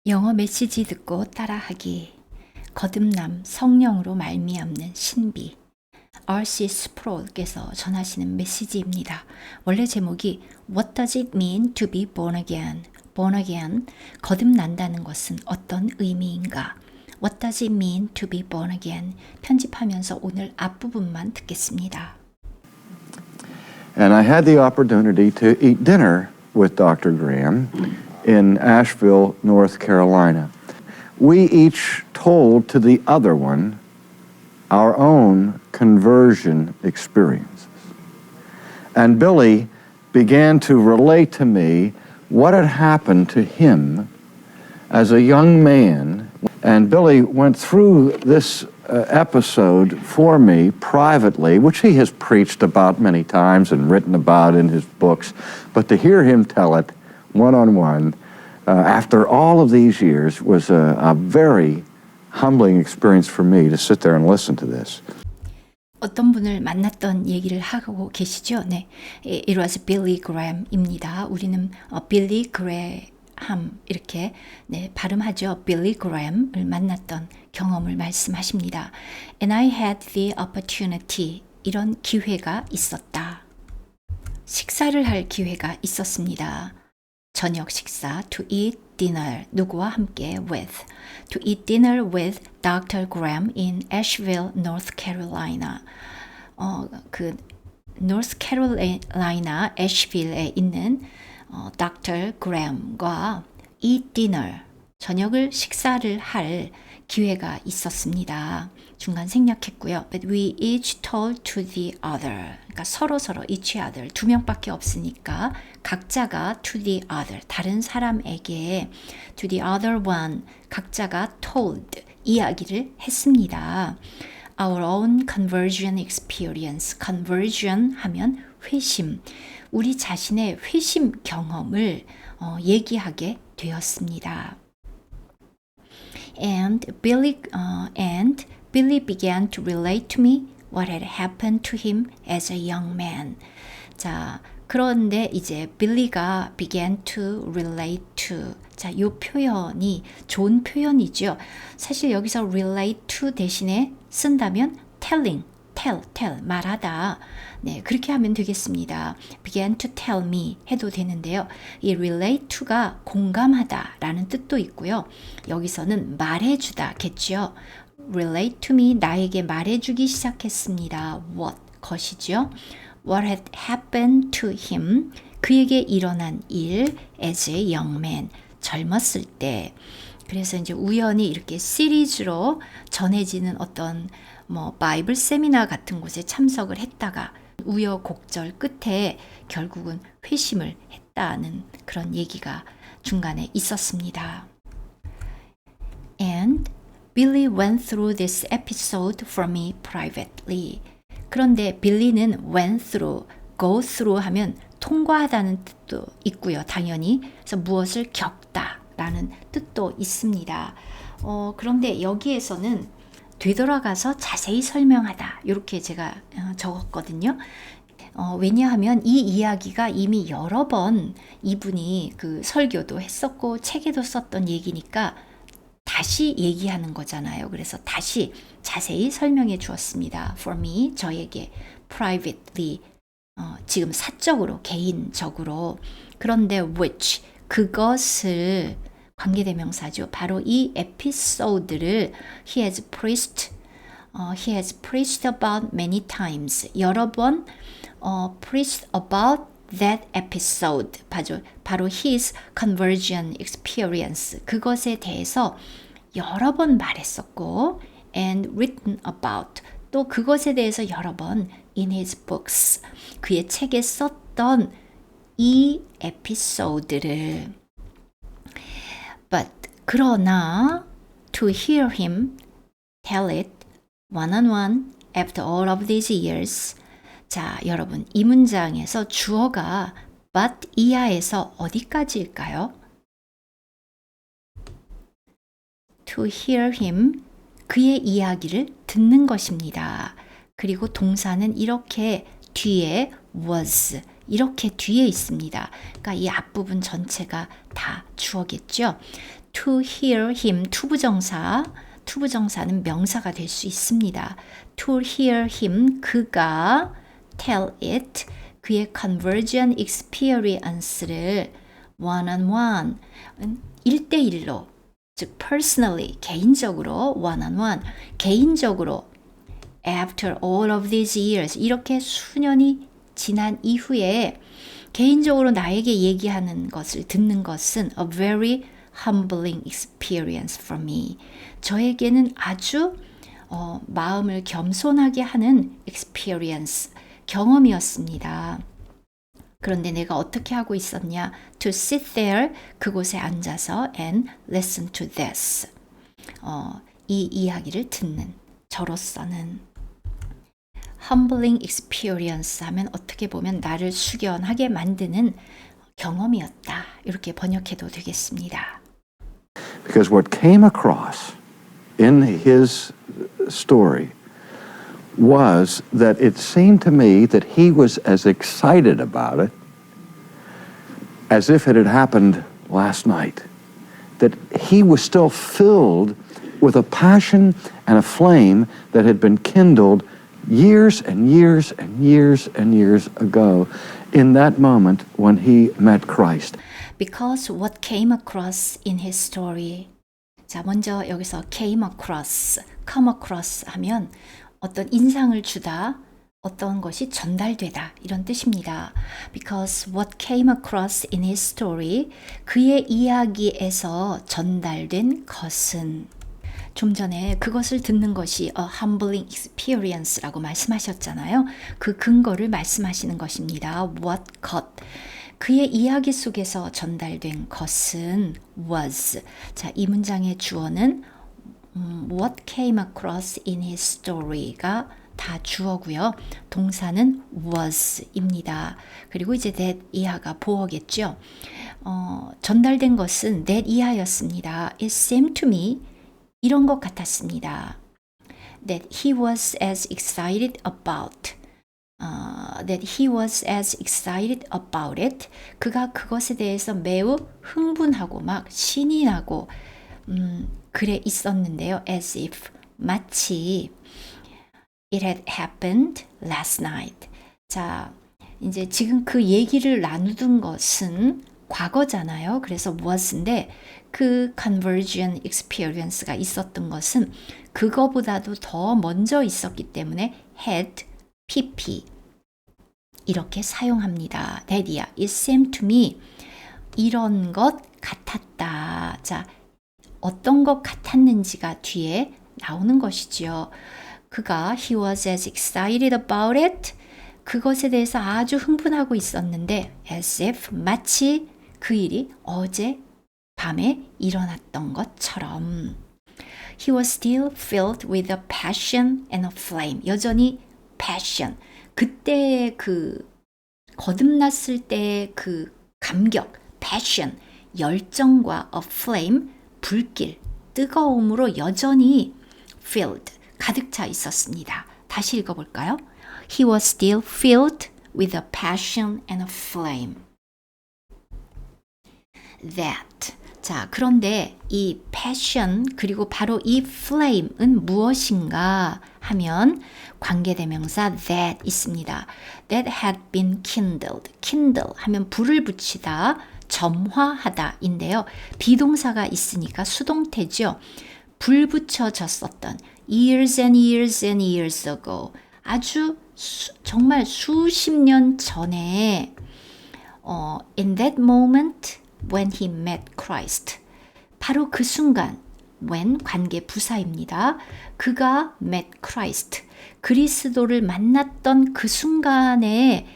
영어 메시지 듣고 따라하기. 거듭남 성령으로 말미암는 신비. R.C. 스프롤께서 전하시는 메시지입니다. 원래 제목이 What does it mean to be born again? Born again, 거듭난다는 것은 어떤 의미인가? What does it mean to be born again? 편집하면서 오늘 앞부분만 듣겠습니다. And I had the opportunity to eat dinner with Dr. Graham in Asheville, North Carolina. We each told to the other one our own conversion experiences. And Billy began to relate to me what had happened to him as a young man. And Billy went through this episode for me privately, which he has preached about many times and written about in his books. But to hear him tell it one-on-one after all of these years was a very humbling experience for me to sit there and listen to this. 어떤 분을 만났던 얘기를 하고 계시죠? 네, it was Billy Graham입니다. 우리는 Billy Graham 이렇게 발음하죠. Billy Graham을 만났던 경험을 말씀하십니다. And I had the opportunity, 이런 기회가 있었다. 식사를 할 기회가 있었습니다. 저녁 식사, to eat dinner, 누구와 함께 with, to eat dinner with Dr. Graham in Asheville, North Carolina. 그 North Carolina, Asheville에 있는 Dr. Graham과 eat dinner, 저녁을 식사를 할 기회가 있었습니다. 중간 생략했고요. But we each told to the other. 그러니까 서로 each other. 두 명밖에 없으니까 각자가 to the other. 다른 사람에게 to the other one. 각자가 told. 이야기를 했습니다. Our own conversion experience. conversion 하면 회심. 우리 자신의 회심 경험을 얘기하게 되었습니다. And Billy began to relate to me what had happened to him as a young man. 자, 그런데 이제 빌리가 began to relate to. 자, 이 표현이 좋은 표현이죠. 사실 여기서 relate to 대신에 쓴다면 telling, tell, 말하다. 네, 그렇게 하면 되겠습니다. began to tell me 해도 되는데요. 이 relate to가 공감하다 라는 뜻도 있고요. 여기서는 말해주다겠죠. relate to me, 나에게 말해주기 시작했습니다. what, 것이죠. what had happened to him, 그에게 일어난 일 as a young man, 젊었을 때. 그래서 이제 우연히 이렇게 시리즈로 전해지는 어떤 바이블 세미나 같은 곳에 참석을 했다가 우여곡절 끝에 결국은 회심을 했다는 그런 얘기가 중간에 있었습니다. And Billy went through this episode for me privately. 그런데 빌리는 went through, go through 하면 통과하다는 뜻도 있고요. 당연히. 그래서 무엇을 겪다라는 뜻도 있습니다. 그런데 여기에서는 되돌아가서 자세히 설명하다. 이렇게 제가 적었거든요. 왜냐하면 이 이야기가 이미 여러 번 이분이 그 설교도 했었고 책에도 썼던 얘기니까 다시 얘기하는 거잖아요. 그래서 다시 자세히 설명해 주었습니다. For me, 저에게 privately, 지금 사적으로, 개인적으로. 그런데 which, 그것을 관계대명사죠. 바로 이 에피소드를 he has preached about many times. 여러 번 preached about that episode. 바로 his conversion experience. 그것에 대해서 여러 번 말했었고 and written about. 또 그것에 대해서 여러 번 in his books. 그의 책에 썼던 이 에피소드를 But 그러나 to hear him tell it one-on-one after all of these years. 자, 여러분 이 문장에서 주어가 but 이하에서 어디까지일까요? To hear him, 그의 이야기를 듣는 것입니다. 그리고 동사는 이렇게 뒤에 was, 이렇게 뒤에 있습니다. 그러니까 이 앞부분 전체가 다 주어겠죠. to hear him 투부정사는 명사가 될 수 있습니다. To hear him 그가 tell it 그의 conversion experience를 one-on-one 1대1로 즉 personally 개인적으로 one-on-one 개인적으로 after all of these years 이렇게 수년이 지난 이후에 개인적으로 나에게 얘기하는 것을 듣는 것은 a very humbling experience for me. 저에게는 아주 마음을 겸손하게 하는 experience, 경험이었습니다. 그런데 내가 어떻게 하고 있었냐? To sit there, 그곳에 앉아서 and listen to this. 이 이야기를 듣는 저로서는 humbling experience 하면 어떻게 보면 나를 숙연하게 만드는 경험이었다. 이렇게 번역해도 되겠습니다. Because what came across in his story was that it seemed to me that he was as excited about it as if it had happened last night. That he was still filled with a passion and a flame that had been kindled years and years and years and years ago in that moment when he met Christ. Because what came across in his story. 자, 먼저 여기서 came across, come across 하면 어떤 인상을 주다, 어떤 것이 전달되다 이런 뜻입니다. Because what came across in his story, 그의 이야기에서 전달된 것은 좀 전에 그것을 듣는 것이 a humbling experience라고 말씀하셨잖아요. 그 근거를 말씀하시는 것입니다. What 것. 그의 이야기 속에서 전달된 것은 was. 자, 이 문장의 주어는 what came across in his story가 다 주어고요. 동사는 was입니다. 그리고 이제 that 이하가 보어겠죠. 전달된 것은 that 이하였습니다. It seemed to me 이런 것 같았습니다. That he was as excited about it. 그가 그것에 대해서 매우 흥분하고 막 신이 나고 그래 있었는데요. As if 마치 it had happened last night. 자, 이제 지금 그 얘기를 나누던 것은 과거잖아요. 그래서 was인데 그 conversion experience가 있었던 것은 그거보다도 더 먼저 있었기 때문에 had, pp 이렇게 사용합니다. Dad야, it seemed to me 이런 것 같았다. 자, 어떤 것 같았는지가 뒤에 나오는 것이지요. 그가 he was as excited about it. 그것에 대해서 아주 흥분하고 있었는데 as if 마치 그 일이 어제 밤에 일어났던 것처럼 he was still filled with a passion and a flame. 여전히 passion. 그때 그 거듭났을 때 그 감격, passion, 열정과 a flame, 불길, 뜨거움으로 여전히 filled, 가득 차 있었습니다. 다시 읽어볼까요? He was still filled with a passion and a flame. That. 자, 그런데 이 passion 그리고 바로 이 flame은 무엇인가 하면 관계대명사 that 있습니다. That had been kindled. kindle 하면 불을 붙이다, 점화하다인데요. 비동사가 있으니까 수동태죠. 불 붙여졌었던 years and years and years ago. 아주 정말 수십 년 전에 in that moment when he met Christ. 바로 그 순간 when 관계 부사입니다. 그가 met Christ. 그리스도를 만났던 그 순간에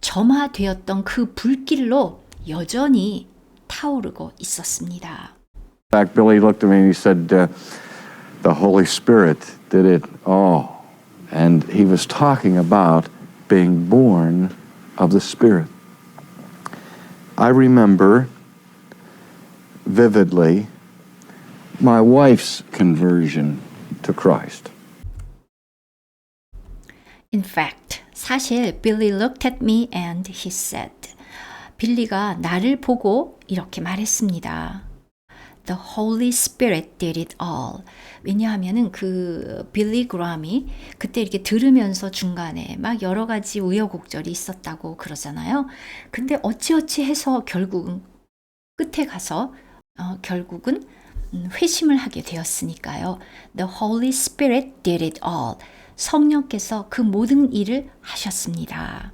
점화되었던 그 불길로 여전히 타오르고 있었습니다. In fact, Billy looked at me and he said, the Holy Spirit did it all. And he was talking about being born of the Spirit. I remember vividly my wife's conversion to Christ. In fact, 사실 Billy looked at me and he said, 빌리가 나를 보고 이렇게 말했습니다. The Holy Spirit did it all. 왜냐하면은 그 빌리 그람이 그때 이렇게 들으면서 중간에 막 여러 가지 우여곡절이 있었다고 그러잖아요. 근데 어찌어찌 해서 결국은 끝에 가서 결국은 회심을 하게 되었으니까요. The Holy Spirit did it all. 성령께서 그 모든 일을 하셨습니다.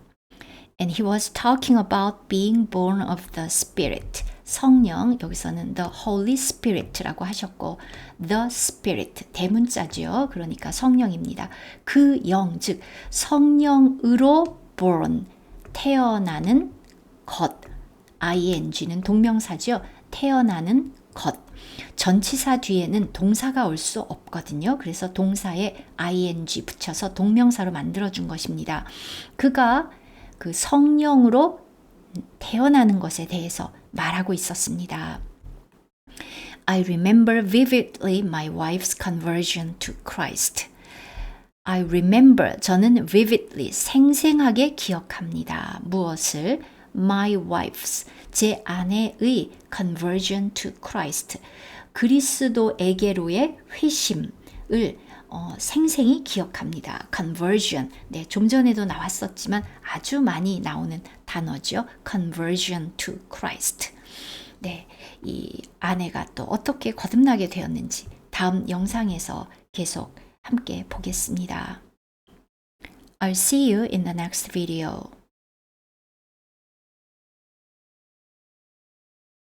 And he was talking about being born of the Spirit. 성령, 여기서는 the Holy Spirit라고 하셨고, the Spirit, 대문자죠. 그러니까 성령입니다. 그 영, 즉 성령으로 born, 태어나는 것. ing는 동명사죠. 태어나는 것. 전치사 뒤에는 동사가 올 수 없거든요. 그래서 동사에 ing 붙여서 동명사로 만들어준 것입니다. 그가 그 성령으로 태어나는 것에 대해서 말하고 있었습니다. I remember vividly my wife's conversion to Christ. I remember, 저는 vividly, 생생하게 기억합니다. 무엇을? My wife's, 제 아내의 conversion to Christ, 그리스도에게로의 회심을 생생히 기억합니다. conversion, 네, 좀 전에도 나왔었지만 아주 많이 나오는 단어죠. conversion to Christ. 네, 이 아내가 또 어떻게 거듭나게 되었는지 다음 영상에서 계속 함께 보겠습니다. I'll see you in the next video.